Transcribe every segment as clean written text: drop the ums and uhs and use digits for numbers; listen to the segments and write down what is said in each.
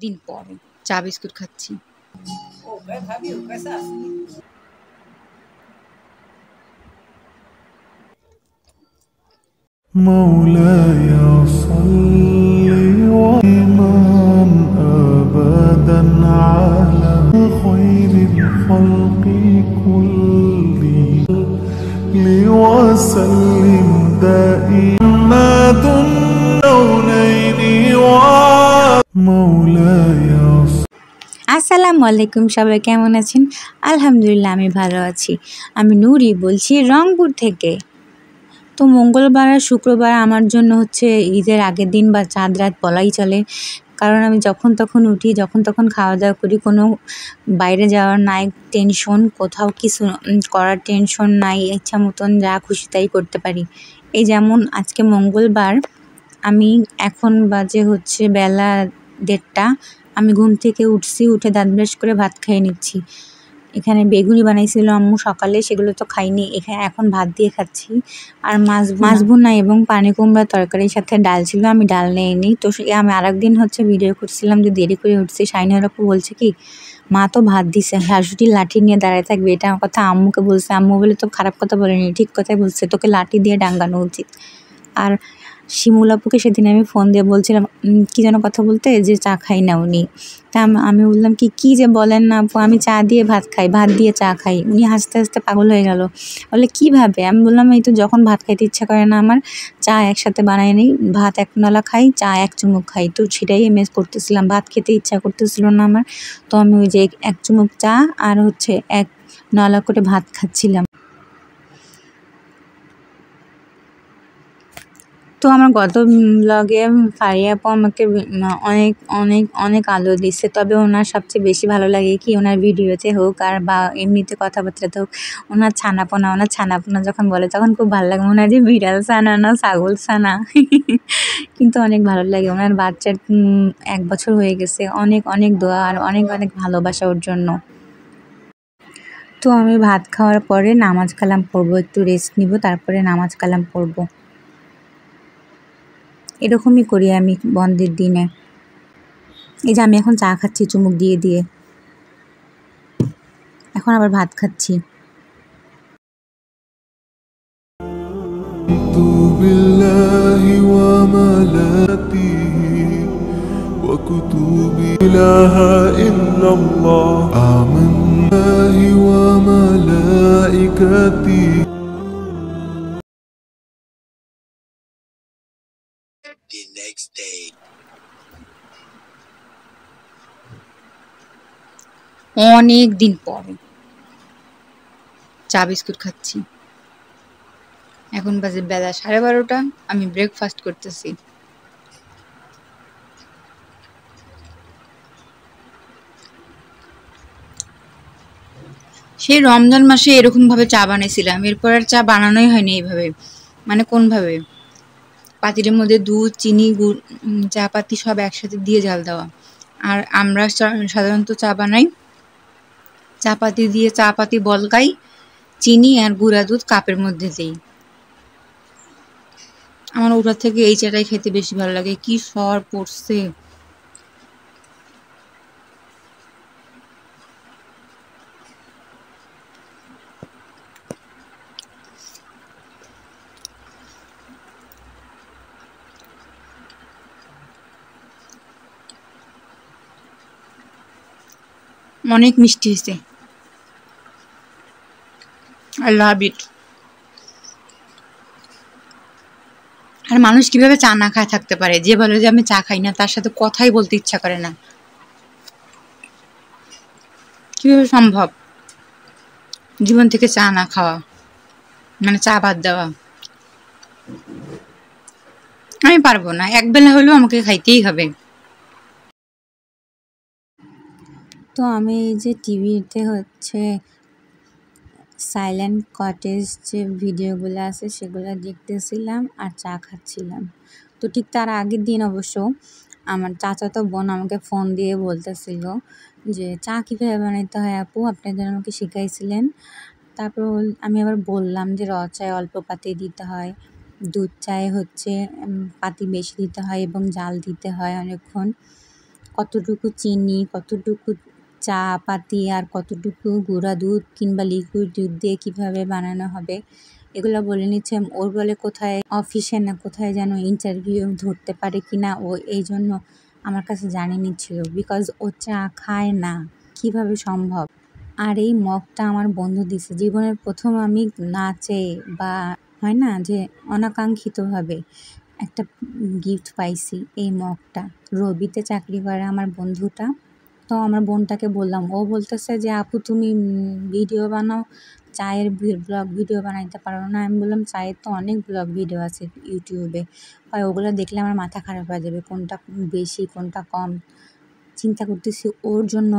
দিন পর চা বিস্কুট খাচ্ছি। مولاي صل وسلم أبدا على خير الخلق كلهم وسلم دائما الكونين مولاي আসসালামু আলাইকুম, সবাই কেমন আছেন? আলহামদুলিল্লাহ আমি ভালো আছি। আমি নূরি বলছি রংপুর থেকে। তো মঙ্গলবার আর শুক্রবার আমার জন্য হচ্ছে ঈদের আগের দিন বা চাঁদ রাত বলাই চলে, কারণ আমি যখন তখন উঠি, যখন তখন খাওয়া দাওয়া করি, কোনো বাইরে যাওয়ার নাই টেনশন, কোথাও কিছু করার টেনশন নাই, ইচ্ছা মতন যা খুশি তাই করতে পারি। এই যেমন আজকে মঙ্গলবার, আমি এখন বাজে হচ্ছে বেলা 1:30, আমি ঘুম থেকে উঠছি, উঠে দাঁত ব্রাশ করে ভাত খেয়ে নিচ্ছি। এখানে বেগুনি বানাইছিল আম্মু সকালে, সেগুলো তো খাইনি, এখানে এখন ভাত দিয়ে খাচ্ছি। আর মাছ ভুনা এবং পানি কুমড়ার তরকারির সাথে ডাল ছিল, আমি ডাল নেইনি। তো আমি আরেকদিন হচ্ছে ভিডিও করছিলাম যে দেরি করে উঠছি, শাইনের আপু বলছে কি মা তো ভাত দিছে, শাশুড়ি লাঠি নিয়ে দাঁড়ায় থাকবে, এটা আমার কথা আম্মুকে বলছে। আম্মু বলে তো খারাপ কথা বলেনি, ঠিক কথাই বলছে, তোকে লাঠি দিয়ে ডাঙ্গানো উচিত। আর শিমুল আপুকে সেদিন আমি ফোন দিয়ে বলছিলাম কি যেন কথা বলতে, যে চা খাই না উনি। তা আমি বললাম কি যে বলেন না আপু, আমি চা দিয়ে ভাত খাই, ভাত দিয়ে চা খাই। উনি হাসতে হাসতে পাগল হয়ে গেল, বলে কীভাবে? আমি বললাম এই তো যখন ভাত খাইতে ইচ্ছা করে না আমার, চা একসাথে বানাই নিই, ভাত এক নলা খাই, চা এক চুমুক খাই। তো সেটাই আমি করতেছিলাম, ভাত খেতে ইচ্ছা করতেছিল না আমার, তো আমি ওই যে এক চুমুক চা আর হচ্ছে এক নলা করে ভাত খাচ্ছিলাম। তো আমার গত ব্লগে ফারিয়া আপু আমাকে অনেক অনেক অনেক আলো দিচ্ছে, তবে ওনার সবচেয়ে বেশি ভালো লাগে কি, ওনার ভিডিওতে হোক আর বা এমনিতে কথাবার্তাতে হোক, ওনার ছানাপোনা যখন বলে তখন খুব ভালো লাগে, মনে হয় যে বিড়াল ছানা না ছাগল ছানা। কিন্তু অনেক ভালো লাগে। ওনার বাচ্চার 1 বছর হয়ে গেছে। অনেক অনেক দোয়া আর অনেক অনেক ভালোবাসা ওর জন্য। তো আমি ভাত খাওয়ার পরে নামাজ কালাম পড়বো, একটু রেস্ট নিব, তারপরে নামাজ কালাম পড়বো। এরকমই করি আমি বন্ধের দিনে। এই যে আমি এখন চা খাচ্ছি চুমুক দিয়ে দিয়ে, এখন আবার ভাত খাচ্ছি। بالله وملائكته وكتبه إله إلا الله آمنا بالله وملائكته The next day. অনেক দিন পর চা বিস্কুট খাচ্ছি। এখন বাজে বেলা 12:30, আমি ব্রেকফাস্ট করতেছি। সেই রমজান মাসে এরকম ভাবে চা বানাইছিলাম, এরপর আর চা বানানোই হয়নি এইভাবে। মানে কোনভাবে, পাতিলের মধ্যে দুধ, চিনি, গুড়, চা পাতি সব একসাথে দিয়ে জাল দেওয়া। আর আমরা সাধারণত চা বানাই, চা পাতি দিয়ে চা পাতি বলকাই, চিনি আর গুঁড়া দুধ কাপের মধ্যে দিই। আমার ওটার থেকে এই চাটাই খেতে বেশি ভালো লাগে। কি সর পড়ছে! অনেক মিষ্টি হয়েছে। আই লাভ ইট। আর মানুষ কিভাবে চা না খায় থাকতে পারে? যে বলে যে আমি চা খাই না, তার সাথে কথাই বলতে ইচ্ছা করে না। কিভাবে সম্ভব জীবন থেকে চা না খাওয়া, মানে চা বাদ দেওয়া? আমি পারবো না, একবেলা হলেও আমাকে খাইতেই হবে। তো আমি এই যে টিভিতে হচ্ছে সাইলেন্ট কটেজ যে ভিডিওগুলো আছে সেগুলো দেখতেছিলাম আর চা খাচ্ছিলাম। তো ঠিক তার আগের দিন অবশ্য আমার চাচাতো বোন আমাকে ফোন দিয়ে বলতেছিল যে চা কীভাবে বানাইতে হয় আপু, আপনি যেন আমাকে শিখাইছিলেন। তারপর আমি আবার বললাম যে চায় অল্প পাতি দিতে হয়, দুধ চায়ে হচ্ছে পাতি বেশি দিতে হয় এবং জাল দিতে হয় অনেকক্ষণ। কতটুকু চিনি, কতটুকু চা পাতি আর কতটুকু গুঁড়া দুধ কিংবা লিকুইড দুধ দিয়ে কীভাবে বানানো হবে এগুলো বলে নিচ্ছে। ওর বলে কোথায় অফিসে না কোথায় যেন ইন্টারভিউ ধরতে পারে কি না, ও এই জন্য আমার কাছে জানিয়ে নিচ্ছিল, বিকজ ও চা খায় না, কিভাবে সম্ভব। আর এই মগটা আমার বন্ধু দিছে, জীবনের প্রথম আমি না চেয়ে বা হয় না যে অনাকাঙ্ক্ষিতভাবে একটা গিফট পাইছি এই মগটা। রবিতে চাকরি করে আমার বন্ধুটা, তো আমার বোনটাকে বললাম, ও বলতেছে যে আপু তুমি ভিডিও বানাও, চায়ের ব্লগ ভিডিও বানাইতে পারো না? আমি বললাম চায়ের তো অনেক ব্লগ ভিডিও আছে ইউটিউবে, হয় ওগুলো দেখলে আমার মাথা খারাপ হয়ে যাবে, কোনটা বেশি কোনটা কম। চিন্তা করতেছি ওর জন্য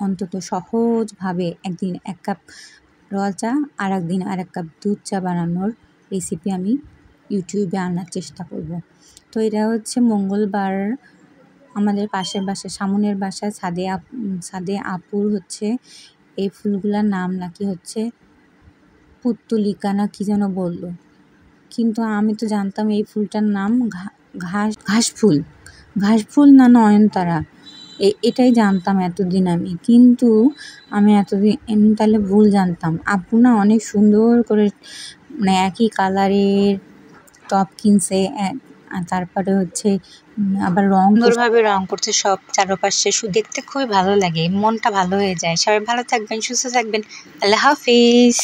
অন্তত সহজভাবে একদিন 1 কাপ র চা আর একদিন আর 1 কাপ দুধ চা বানানোর রেসিপি আমি ইউটিউবে আনার চেষ্টা করব। তো এটা হচ্ছে মঙ্গলবার আমাদের পাশের বাসায় সামনের বাসায় ছাদে আপুর হচ্ছে এই ফুলগুলার নাম নাকি হচ্ছে পুত্তলিকা না কি যেন বললো, কিন্তু আমি তো জানতাম এই ফুলটার নাম ঘাসফুল না নয়নতারা, এটাই জানতাম এতদিন আমি, কিন্তু আমি এতদিন তাহলে ভুল জানতাম। আপু না অনেক সুন্দর করে মানে একই কালারের টপ কিনছে, আর তারপরে হচ্ছে আবার সুন্দরভাবে রং করছে সব চারপাশে, দেখতে খুবই ভালো লাগে, মনটা ভালো হয়ে যায়। সবাই ভালো থাকবেন, সুস্থ থাকবেন, আল্লাহ হাফিজ।